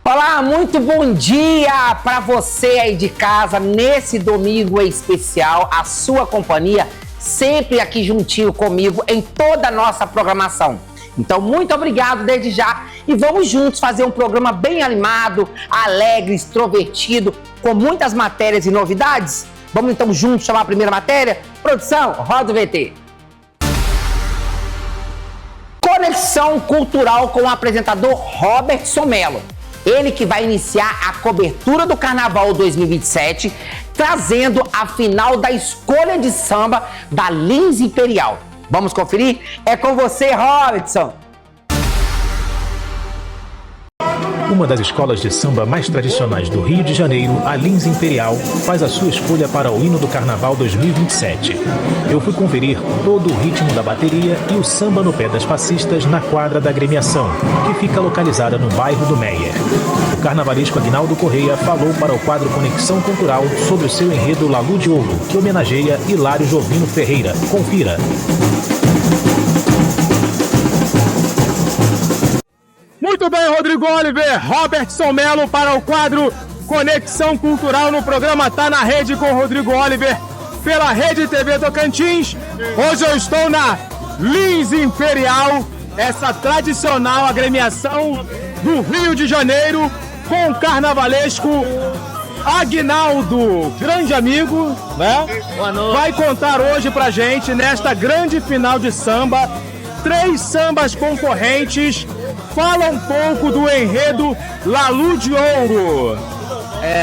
Olá, muito bom dia para você aí de casa nesse domingo especial, a sua companhia sempre aqui juntinho comigo em toda a nossa programação. Então, muito obrigado desde já e vamos juntos fazer um programa bem animado, alegre, extrovertido, com muitas matérias e novidades? Vamos então juntos chamar a primeira matéria? Produção, roda o VT. Conexão Cultural com o apresentador Robertson Mello. Ele que vai iniciar a cobertura do Carnaval 2027, trazendo a final da escolha de samba da Lins Imperial. Vamos conferir? É com você, Robertson! Uma das escolas de samba mais tradicionais do Rio de Janeiro, a Lins Imperial, faz a sua escolha para o hino do Carnaval 2027. Eu fui conferir todo o ritmo da bateria e o samba no pé das passistas na quadra da agremiação, que fica localizada no bairro do Meyer. O carnavalesco Aguinaldo Correia falou para o quadro Conexão Cultural sobre o seu enredo Lalu de Ouro, que homenageia Hilário Jovino Ferreira. Confira. Muito bem, Rodrigo Oliver, Robertson Mello para o quadro Conexão Cultural no programa Tá na Rede com Rodrigo Oliver, pela Rede TV Tocantins. Hoje eu estou na Lins Imperial, essa tradicional agremiação do Rio de Janeiro, com o carnavalesco Aguinaldo, grande amigo, né? Boa noite. Vai contar hoje pra gente, nesta grande final de samba, 3 sambas concorrentes. Fala um pouco do enredo Lalu de Ouro.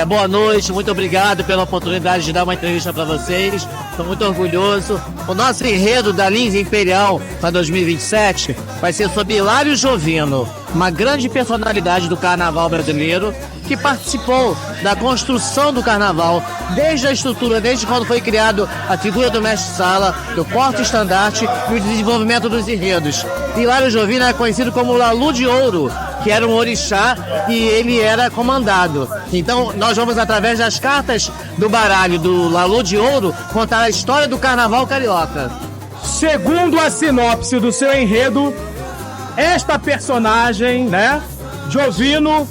Boa noite, muito obrigado pela oportunidade de dar uma entrevista para vocês. Estou muito orgulhoso. O nosso enredo da Lins Imperial para 2027 vai ser sobre Hilário Jovino, uma grande personalidade do carnaval brasileiro que participou da construção do carnaval, desde a estrutura, desde quando foi criado a figura do mestre-sala, do porta-estandarte e o desenvolvimento dos enredos. Hilário Jovino é conhecido como Lalu de Ouro, que era um orixá e ele era comandado. Então nós vamos, através das cartas do baralho do Lalu de Ouro, contar a história do carnaval carioca. Segundo a sinopse do seu enredo, esta personagem, né, Jovino,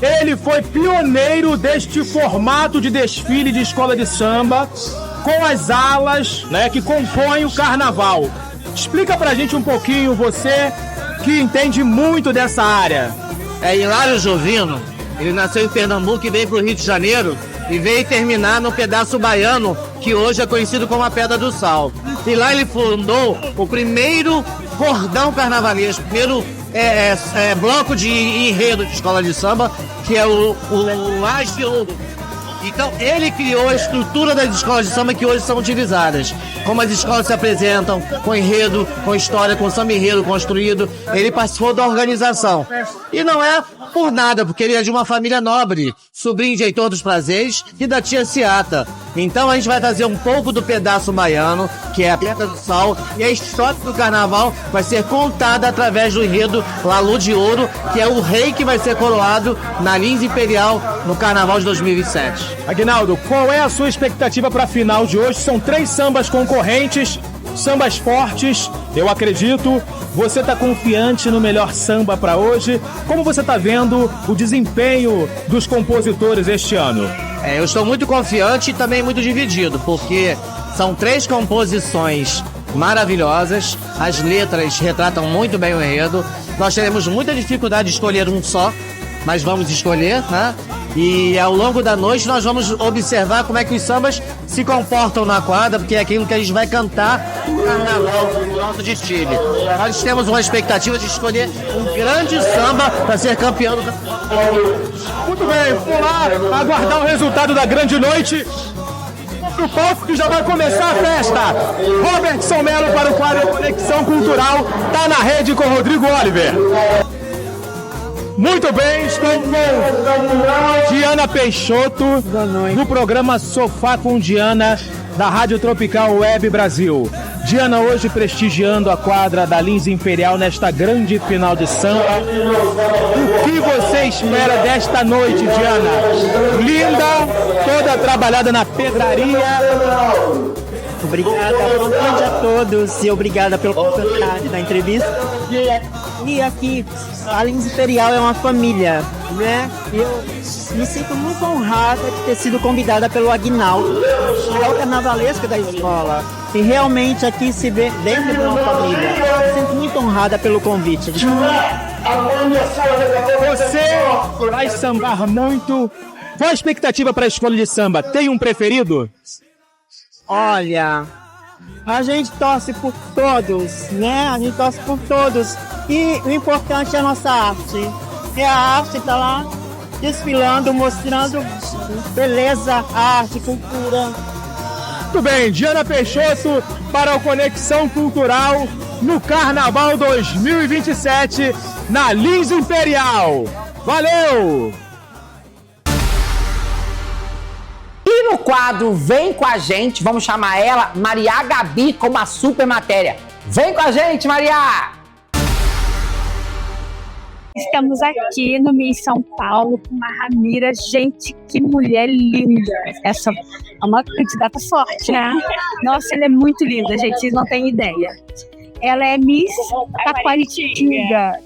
ele foi pioneiro deste formato de desfile de escola de samba, com as alas, né, que compõem o carnaval. Explica pra gente um pouquinho, você que entende muito dessa área. Hilário Jovino, ele nasceu em Pernambuco e veio pro Rio de Janeiro e veio terminar no pedaço baiano, que hoje é conhecido como a Pedra do Sal. E lá ele fundou o primeiro cordão carnavalesco, primeiro bloco de enredo de escola de samba, que é o Laje de Ouro. Então ele criou a estrutura das escolas de samba que hoje são utilizadas. Como as escolas se apresentam, com enredo, com história, com samba enredo construído. Ele participou da organização. E não é por nada, porque ele é de uma família nobre, sobrinho de Heitor dos Prazeres e da tia Ciata. Então a gente vai trazer um pouco do pedaço baiano, que é a Pedra do Sal, e a história do carnaval vai ser contada através do enredo Lalu de Ouro, que é o rei que vai ser coroado na Lins Imperial no carnaval de 2027. Aguinaldo, qual é a sua expectativa para a final de hoje? São 3 sambas concorrentes, sambas fortes, eu acredito. Você está confiante no melhor samba para hoje? Como você está vendo o desempenho dos compositores este ano? Eu estou muito confiante e também muito dividido, porque são 3 composições maravilhosas, as letras retratam muito bem o enredo. Nós teremos muita dificuldade de escolher um só, mas vamos escolher, né? E ao longo da noite nós vamos observar como é que os sambas se comportam na quadra, porque é aquilo que a gente vai cantar no carnaval, no nosso desfile. Nós temos uma expectativa de escolher um grande samba para ser campeão do carnaval. Muito bem, vamos lá aguardar o resultado da grande noite. O palco que já vai começar a festa. Robertson Mello para o quadro Conexão Cultural, tá na rede com Rodrigo Oliver. Muito bem, estou com Diana Peixoto, do programa Sofá com Diana, da Rádio Tropical Web Brasil. Diana, hoje prestigiando a quadra da Lins Imperial nesta grande final de samba. O que você espera desta noite, Diana? Linda, toda trabalhada na pedraria. Obrigada, boa noite a todos e obrigada pela oportunidade da entrevista. E aqui, a Lins Imperial é uma família, né? Eu me sinto muito honrada de ter sido convidada pelo Aguinaldo, que é o carnavalesco da escola. E realmente aqui se vê dentro de uma família. Me sinto muito honrada pelo convite. Você vai sambar muito. Qual a expectativa para a escola de samba? Tem um preferido? Olha, a gente torce por todos, né? A gente torce por todos. E o importante é a nossa arte. E a arte está lá desfilando, mostrando beleza, arte, cultura. Muito bem, Diana Peixoto para o Conexão Cultural no Carnaval 2027 na Lins Imperial. Valeu! E no quadro Vem com a gente, vamos chamar ela, Maria Gabi, com uma super matéria. Vem com a gente, Maria! Estamos aqui no Miss São Paulo com uma Ramira. Gente, que mulher linda! Essa é uma candidata forte, né? Nossa, ela é muito linda, gente, vocês não têm ideia. Ela é Miss Taquaritinga.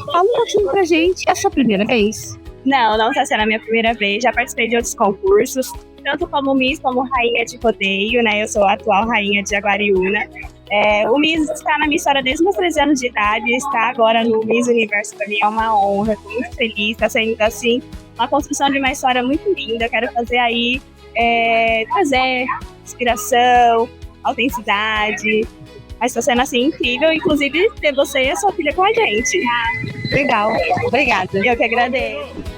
Fala um pouquinho pra gente, é a sua primeira vez? Não está sendo a minha primeira vez, já participei de outros concursos, tanto como Miss como Rainha de Rodeio, né? Eu sou a atual Rainha de Jaguariúna. O Miss está na minha história desde meus 13 anos de idade, está agora no Miss Universo para mim é uma honra, estou muito feliz, está sendo assim uma construção de uma história muito linda. Quero fazer aí, trazer inspiração, autenticidade, mas está sendo assim incrível, inclusive ter você e a sua filha com a gente. Legal, obrigada. Eu que agradeço.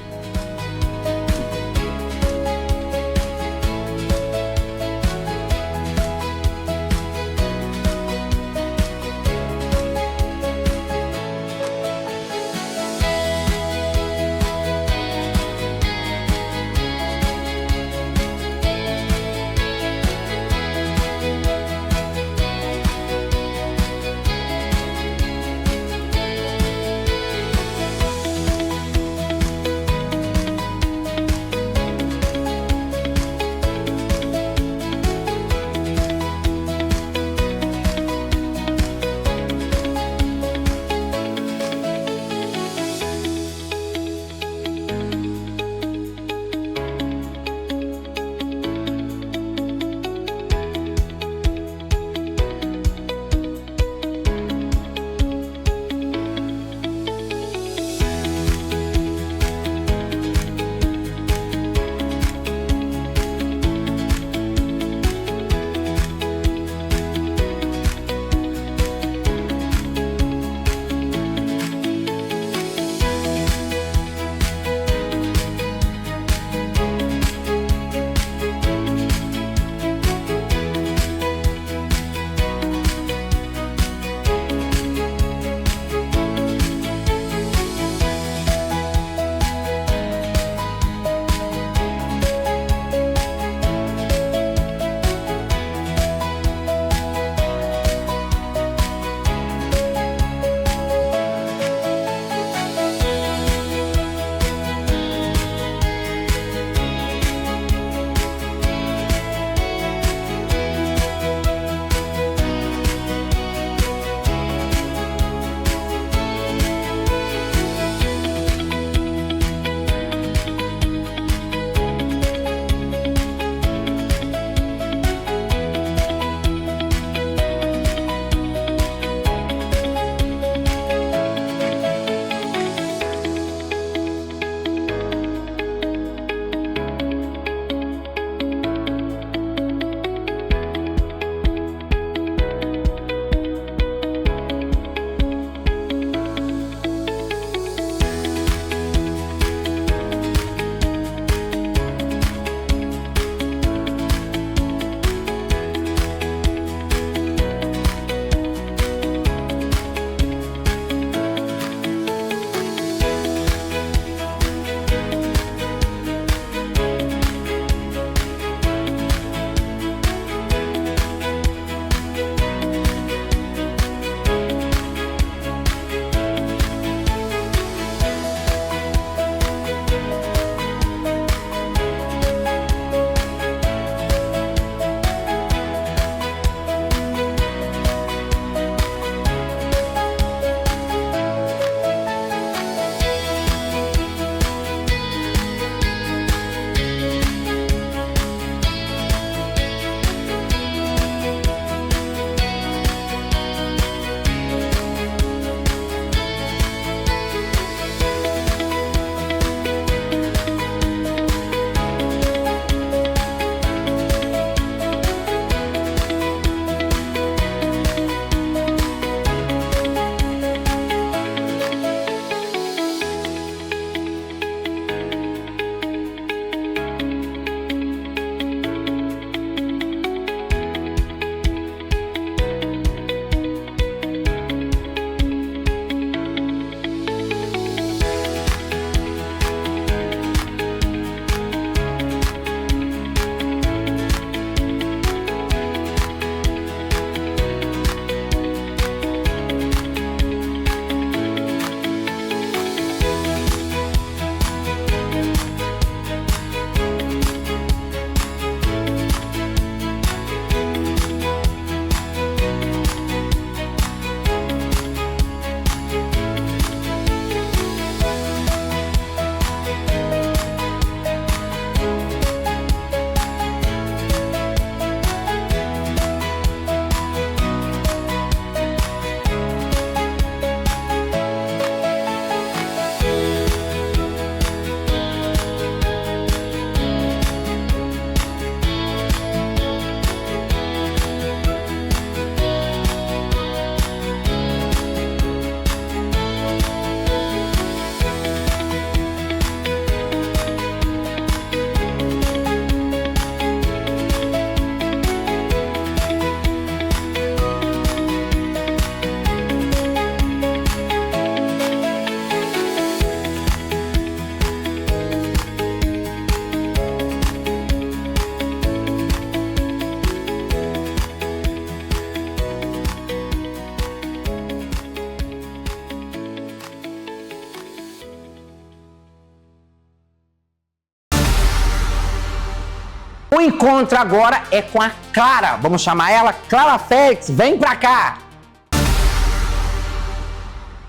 O encontro agora é com a Clara. Vamos chamar ela? Clara Félix, vem pra cá!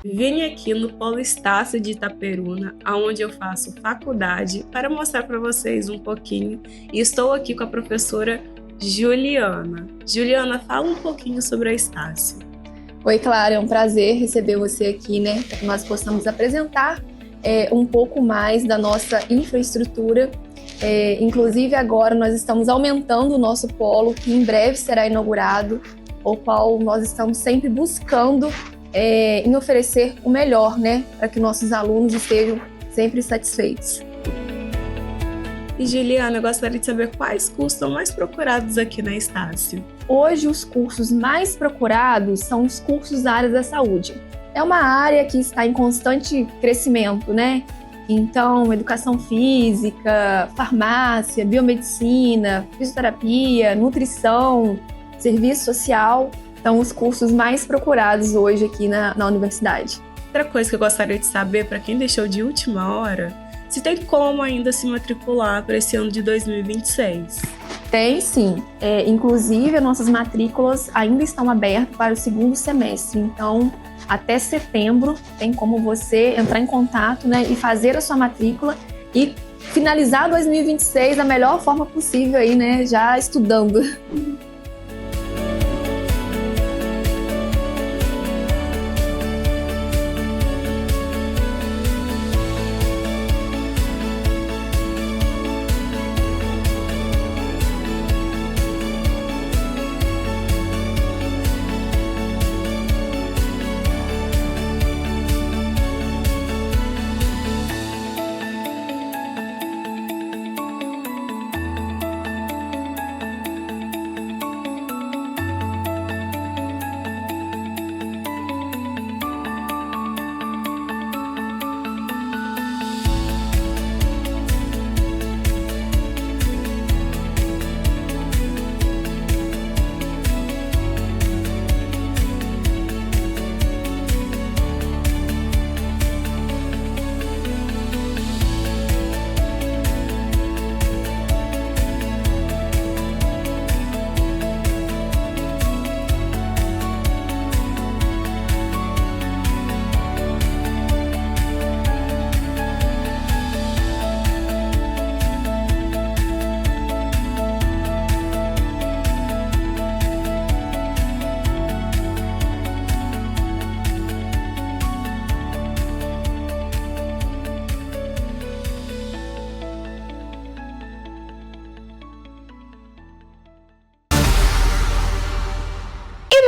Vim aqui no Polo Estácio de Itaperuna, onde eu faço faculdade, para mostrar para vocês um pouquinho. E estou aqui com a professora Juliana. Juliana, fala um pouquinho sobre a Estácio. Oi, Clara, é um prazer receber você aqui, né? Para que nós possamos apresentar um pouco mais da nossa infraestrutura. Inclusive, agora nós estamos aumentando o nosso polo, que em breve será inaugurado, o qual nós estamos sempre buscando em oferecer o melhor, né, para que nossos alunos estejam sempre satisfeitos. E Juliana, eu gostaria de saber quais cursos são mais procurados aqui na Estácio. Hoje, os cursos mais procurados são os cursos da área da saúde. É uma área que está em constante crescimento, né? Então, educação física, farmácia, biomedicina, fisioterapia, nutrição, serviço social, são os cursos mais procurados hoje aqui na universidade. Outra coisa que eu gostaria de saber, para quem deixou de última hora, se tem como ainda se matricular para esse ano de 2026. Tem sim. Inclusive, as nossas matrículas ainda estão abertas para o segundo semestre. Então, até setembro, tem como você entrar em contato, né, e fazer a sua matrícula e finalizar 2026 da melhor forma possível, aí, né, já estudando.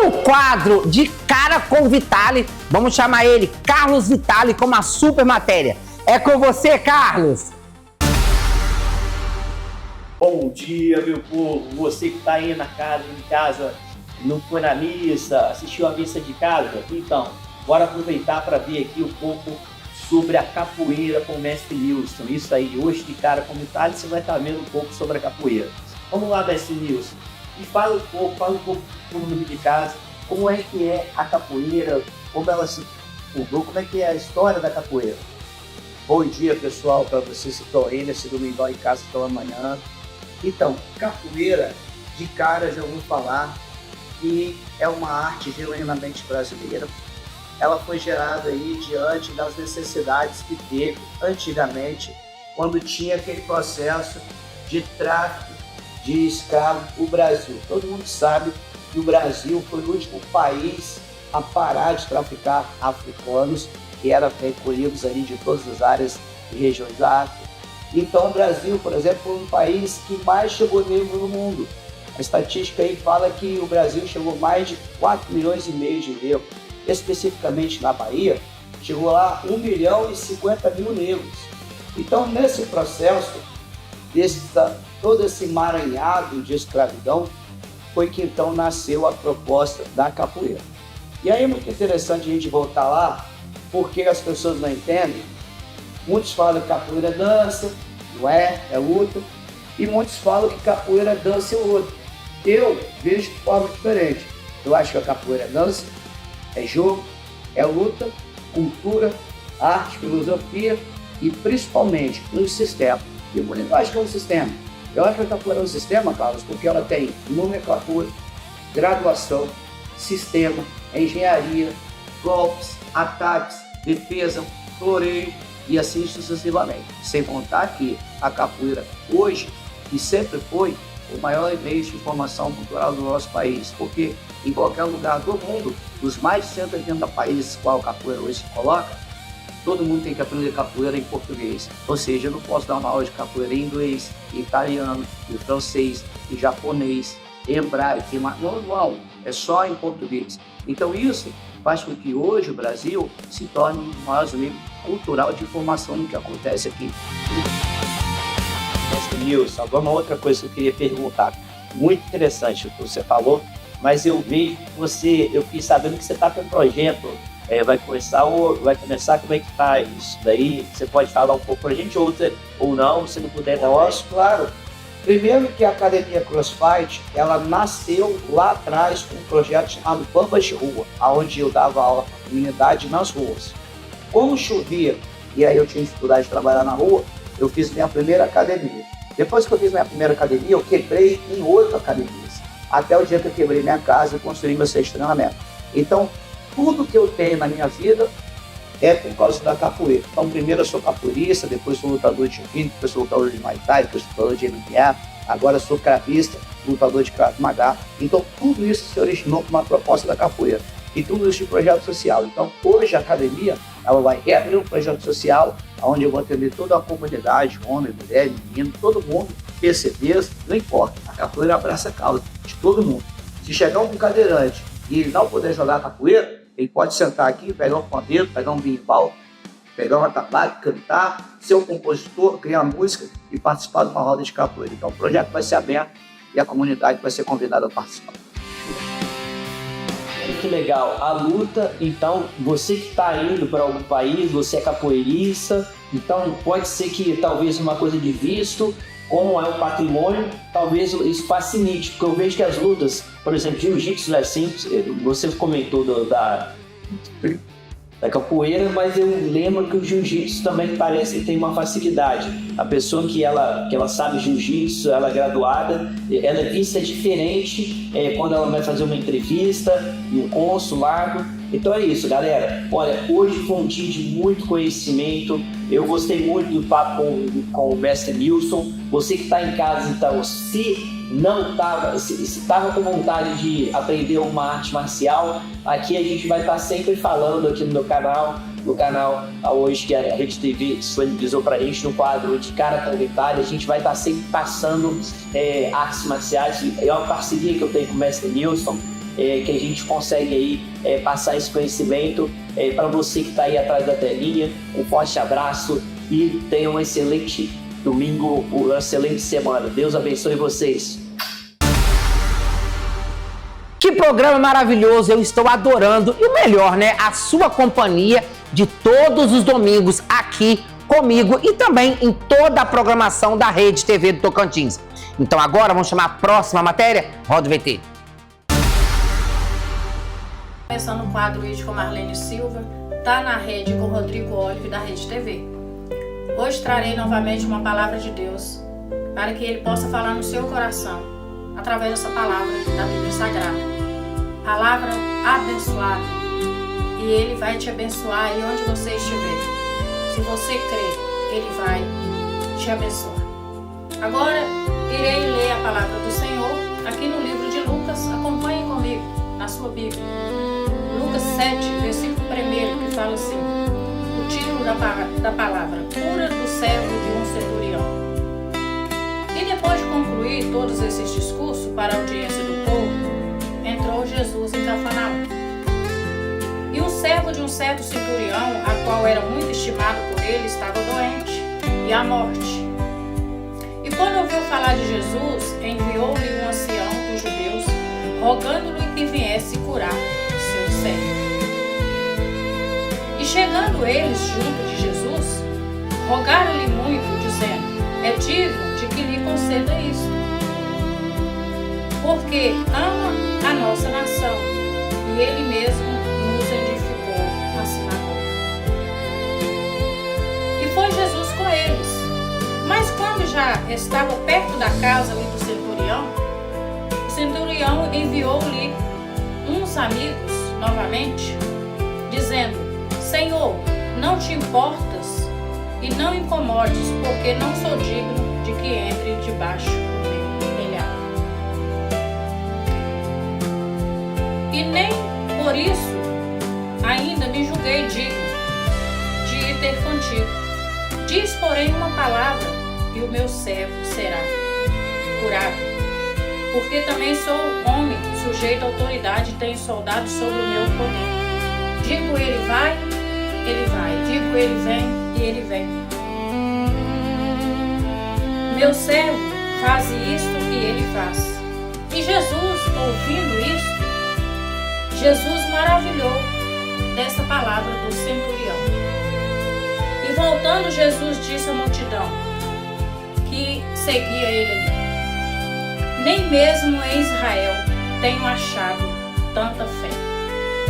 No quadro de Cara com Vitale, vamos chamar ele, Carlos Vitale, com uma super matéria. É com você, Carlos! Bom dia, meu povo! Você que está aí em casa, não foi na missa, assistiu a missa de casa? Então, bora aproveitar para ver aqui um pouco sobre a capoeira com o mestre Nilson. Isso aí, hoje de Cara com Vitale, você vai estar vendo um pouco sobre a capoeira. Vamos lá, mestre Nilson. E fala um pouco para o mundo de casa, como é que é a capoeira, como ela se fundou, como é que é a história da capoeira. Bom dia, pessoal, para vocês que estão aí nesse domingão em casa pela manhã. Então, capoeira, de cara já ouviu falar, que é uma arte genuinamente brasileira. Ela foi gerada aí diante das necessidades que teve antigamente, quando tinha aquele processo de tráfico de escravo, o Brasil. Todo mundo sabe que o Brasil foi o último país a parar de traficar africanos, que eram recolhidos ali de todas as áreas e regiões da África. Então o Brasil, por exemplo, foi um país que mais chegou negro no mundo. A estatística aí fala que o Brasil chegou mais de 4,5 milhões de negros. Especificamente na Bahia, chegou lá 1.050.000 negros. Então, nesse processo, todo esse emaranhado de escravidão, foi que então nasceu a proposta da capoeira. E aí é muito interessante a gente voltar lá, porque as pessoas não entendem. Muitos falam que capoeira é dança, não é? É luta. E muitos falam que capoeira é dança e luta. Eu vejo de forma diferente. Eu acho que a capoeira é dança, é jogo, é luta, cultura, arte, filosofia e principalmente um sistema. E o bonito acho que é um sistema. Eu acho que a capoeira é um sistema, Carlos, porque ela tem nomenclatura, graduação, sistema, engenharia, golpes, ataques, defesa, floreio e assim sucessivamente. Sem contar que a capoeira hoje, e sempre foi, o maior meio de informação cultural do nosso país, porque em qualquer lugar do mundo, os mais de 180 países qual a capoeira hoje se coloca, todo mundo tem que aprender capoeira em português. Ou seja, eu não posso dar uma aula de capoeira em inglês, em italiano, em francês, em japonês, em hebraico, não, é só em português. Então isso faz com que hoje o Brasil se torne um maior nível cultural de informação do que acontece aqui. Nilson, agora uma outra coisa que eu queria perguntar. Muito interessante o que você falou, mas eu vejo que eu fiquei sabendo que você está com um projeto, vai começar, como é que está isso daí? Você pode falar um pouco para a gente ou não, se não puder. Posso, claro. Primeiro que a Academia CrossFight, ela nasceu lá atrás com um projeto chamado Bambas de Rua, onde eu dava aula para a comunidade nas ruas. Como chovia, e aí eu tinha dificuldade de trabalhar na rua, eu fiz minha primeira academia. Depois que eu fiz minha primeira academia, eu quebrei em 8 academias. Até o dia que eu quebrei minha casa e construí meu 6º treinamento. Então, tudo que eu tenho na minha vida é por causa da capoeira. Então, primeiro eu sou capoeirista, depois sou lutador de jiu-jitsu, depois sou lutador de Muay Thai, depois sou lutador de MMA, agora sou cravista, lutador de Krav Maga. Então, tudo isso se originou com uma proposta da capoeira. E tudo isso de projeto social. Então, hoje a academia, ela vai reabrir um projeto social, onde eu vou atender toda a comunidade, homem, mulher, menino, todo mundo, PCDs, não importa. A capoeira abraça a causa de todo mundo. Se chegar um cadeirante e ele não poder jogar capoeira, ele pode sentar aqui, pegar um pandeiro, pegar um bimbal, pegar uma tabaco, cantar, ser um compositor, criar música e participar de uma roda de capoeira. Então o projeto vai ser aberto e a comunidade vai ser convidada a participar. Que legal, a luta, então, você que está indo para algum país, você é capoeirista, então pode ser que talvez uma coisa de visto, como é o patrimônio, talvez isso facilite, porque eu vejo que as lutas, por exemplo, jiu-jitsu é assim, você comentou da capoeira, mas eu lembro que o jiu-jitsu também parece que tem uma facilidade. A pessoa que ela sabe jiu-jitsu, ela é graduada, ela é vista diferente quando ela vai fazer uma entrevista, um consulado. Então é isso, galera. Olha, hoje foi um dia de muito conhecimento. Eu gostei muito do papo com o mestre Nilson. Você que está em casa, então, se estava com vontade de aprender uma arte marcial, aqui a gente vai estar sempre falando aqui no meu canal, hoje que a Rede TV disponibilizou pra gente no quadro de Cara Planetária, a gente vai estar sempre passando artes marciais. É uma parceria que eu tenho com o mestre Nilson, que a gente consegue aí passar esse conhecimento para você que está aí atrás da telinha. Um forte abraço e tenha um excelente domingo, uma excelente semana. Deus abençoe vocês. Que programa maravilhoso, eu estou adorando. E o melhor, né? A sua companhia de todos os domingos aqui comigo e também em toda a programação da Rede TV do Tocantins. Então agora vamos chamar a próxima matéria. Roda o VT. Começando o quadro Vídeo com Marlene Silva, tá na rede com Rodrigo Olive da Rede TV. Hoje trarei novamente uma palavra de Deus para que Ele possa falar no seu coração através dessa palavra da Bíblia Sagrada. Palavra abençoada, e Ele vai te abençoar aí onde você estiver. Se você crer, Ele vai te abençoar. Agora irei ler a palavra do Senhor aqui no livro de Lucas. Acompanhe comigo na sua Bíblia. Lucas 7, versículo 1, que fala assim: o título da palavra: Cura do servo de um centurião. E depois de concluir todos esses discursos para a audiência do povo, entrou Jesus em Cafarnaum. E um servo de um certo centurião, a qual era muito estimado por ele, estava doente e à morte. E quando ouviu falar de Jesus, enviou-lhe um ancião dos judeus, rogando-lhe que viesse curar seu servo. E chegando eles junto de Jesus, rogaram-lhe muito, dizendo: é digno de que lhe conceda isto, porque ama a nossa nação, e ele mesmo nos edificou a sinagoga. E foi Jesus com eles. Mas quando já estava perto da casa ali do centurião, o centurião enviou-lhe uns amigos novamente, dizendo: Senhor, não te importas e não incomodes, porque não sou digno de que entre debaixo do meu telhado. E nem por isso ainda me julguei digno de ir ter contigo. Diz, porém, uma palavra e o meu servo será curado. Porque também sou homem, sujeito à autoridade e tenho soldados sobre o meu poder. Digo ele vai, ele vai. Digo ele vem, e ele vem. Meu servo faz isto e ele faz. E Jesus, ouvindo isto, Jesus maravilhou dessa palavra do centurião. E voltando, Jesus disse à multidão que seguia ele ali: nem mesmo em Israel tenho achado tanta fé.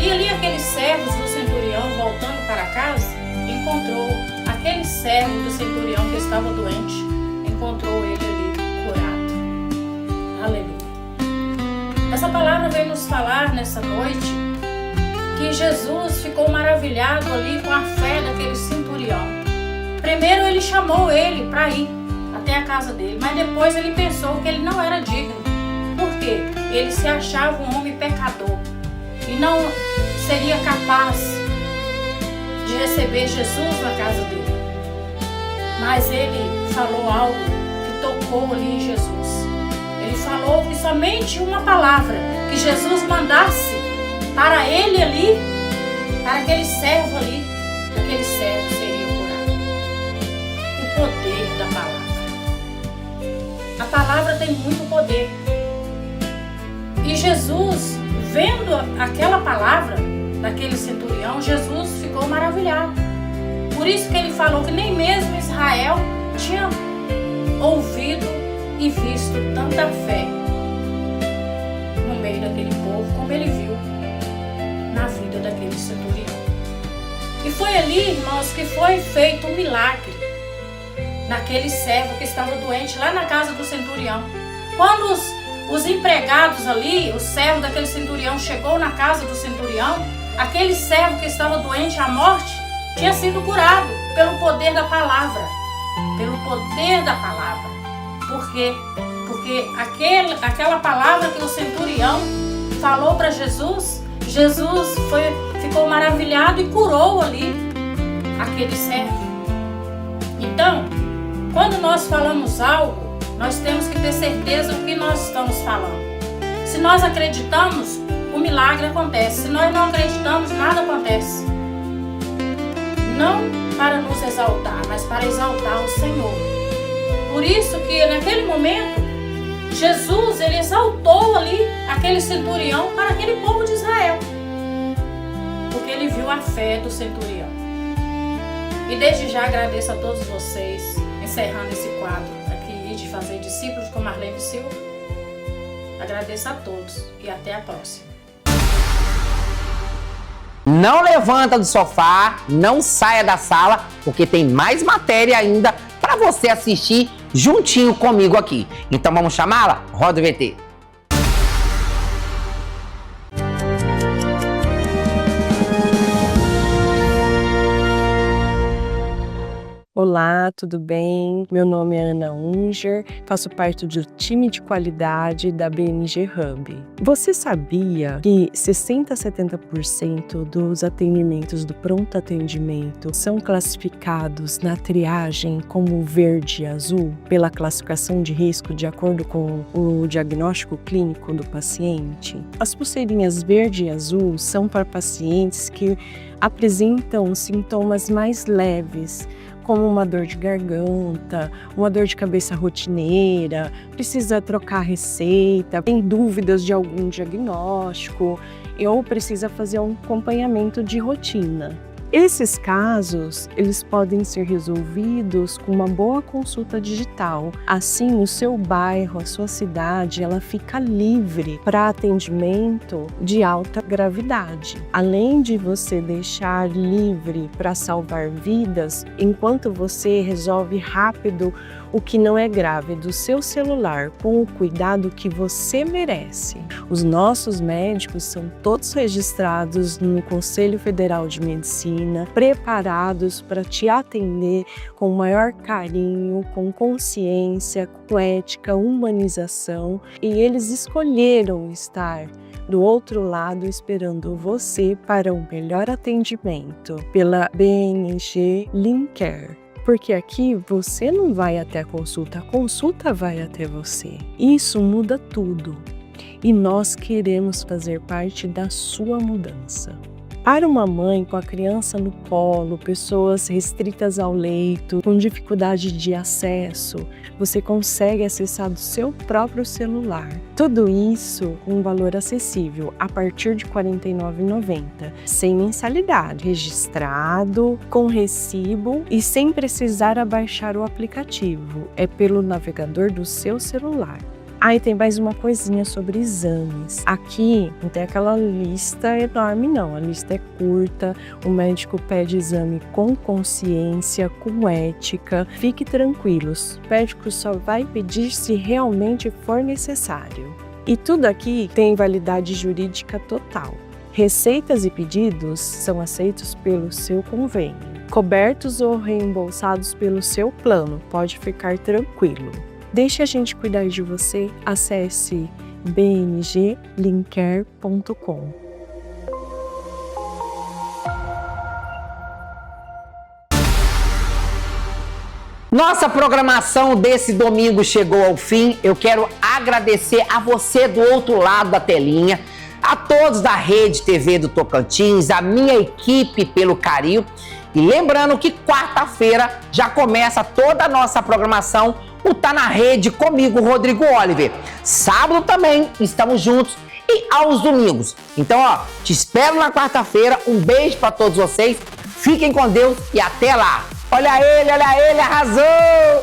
E ali aqueles servos do centurião, voltando para casa, encontrou aquele servo do centurião que estava doente, encontrou ele ali curado. Aleluia. Essa palavra vem nos falar nessa noite que Jesus ficou maravilhado ali com a fé daquele centurião. Primeiro ele chamou ele para ir até a casa dele, mas depois ele pensou que ele não era digno. Por quê? Ele se achava um homem pecador e não seria capaz de receber Jesus na casa dele. Mas ele falou algo que tocou ali em Jesus. Ele falou que somente uma palavra que Jesus mandasse para ele ali, para aquele servo ali, aquele servo seria curado. O poder da palavra. A palavra tem muito poder. E Jesus, vendo aquela palavra daquele centurião, Jesus ficou maravilhado. Por isso que ele falou que nem mesmo Israel tinha ouvido e visto tanta fé no meio daquele povo como ele viu na vida daquele centurião. E foi ali, irmãos, que foi feito um milagre naquele servo que estava doente lá na casa do centurião. Quando os empregados ali, o servo daquele centurião chegou na casa do centurião, aquele servo que estava doente à morte tinha sido curado pelo poder da palavra. Pelo poder da palavra. Por quê? Porque aquela palavra que o centurião falou para Jesus, Jesus ficou maravilhado e curou ali aquele servo. Então, quando nós falamos algo, nós temos que ter certeza do que nós estamos falando. Se nós acreditamos, o milagre acontece. Se nós não acreditamos, nada acontece. Não para nos exaltar, mas para exaltar o Senhor. Por isso que naquele momento, Jesus, ele exaltou ali aquele centurião para aquele povo de Israel. Porque ele viu a fé do centurião. E desde já agradeço a todos vocês, encerrando esse quadro aqui de fazer discípulos com Marlene Silva. Agradeço a todos e até a próxima. Não levanta do sofá, não saia da sala, porque tem mais matéria ainda para você assistir juntinho comigo aqui. Então vamos chamá-la? Roda o VT. Olá, tudo bem? Meu nome é Ana Unger, faço parte do time de qualidade da BNG Hub. Você sabia que 60 a 70% dos atendimentos do pronto atendimento são classificados na triagem como verde e azul pela classificação de risco de acordo com o diagnóstico clínico do paciente? As pulseirinhas verde e azul são para pacientes que apresentam sintomas mais leves, como uma dor de garganta, uma dor de cabeça rotineira, precisa trocar receita, tem dúvidas de algum diagnóstico ou precisa fazer um acompanhamento de rotina. Esses casos, eles podem ser resolvidos com uma boa consulta digital. Assim, o seu bairro, a sua cidade, ela fica livre para atendimento de alta gravidade. Além de você deixar livre para salvar vidas, enquanto você resolve rápido o que não é grave do seu celular com o cuidado que você merece. Os nossos médicos são todos registrados no Conselho Federal de Medicina, preparados para te atender com o maior carinho, com consciência, com ética, humanização, e eles escolheram estar do outro lado esperando você para um melhor atendimento pela BNG Lincare. Porque aqui você não vai até a consulta vai até você. Isso muda tudo. E nós queremos fazer parte da sua mudança. Para uma mãe com a criança no colo, pessoas restritas ao leito, com dificuldade de acesso, você consegue acessar do seu próprio celular. Tudo isso com um valor acessível, a partir de R$ 49,90, sem mensalidade, registrado, com recibo e sem precisar abaixar o aplicativo. É pelo navegador do seu celular. E tem mais uma coisinha sobre exames. Aqui não tem aquela lista enorme não, a lista é curta, o médico pede exame com consciência, com ética. Fique tranquilos, o médico só vai pedir se realmente for necessário. E tudo aqui tem validade jurídica total. Receitas e pedidos são aceitos pelo seu convênio, cobertos ou reembolsados pelo seu plano, pode ficar tranquilo. Deixe a gente cuidar de você, acesse bnglincare.com. Nossa programação desse domingo chegou ao fim. Eu quero agradecer a você do outro lado da telinha, a todos da Rede TV do Tocantins, a minha equipe pelo carinho. E lembrando que quarta-feira já começa toda a nossa programação, o Tá na Rede comigo, Rodrigo Oliver. Sábado também estamos juntos e aos domingos. Então, te espero na quarta-feira. Um beijo para todos vocês. Fiquem com Deus e até lá. Olha ele, arrasou!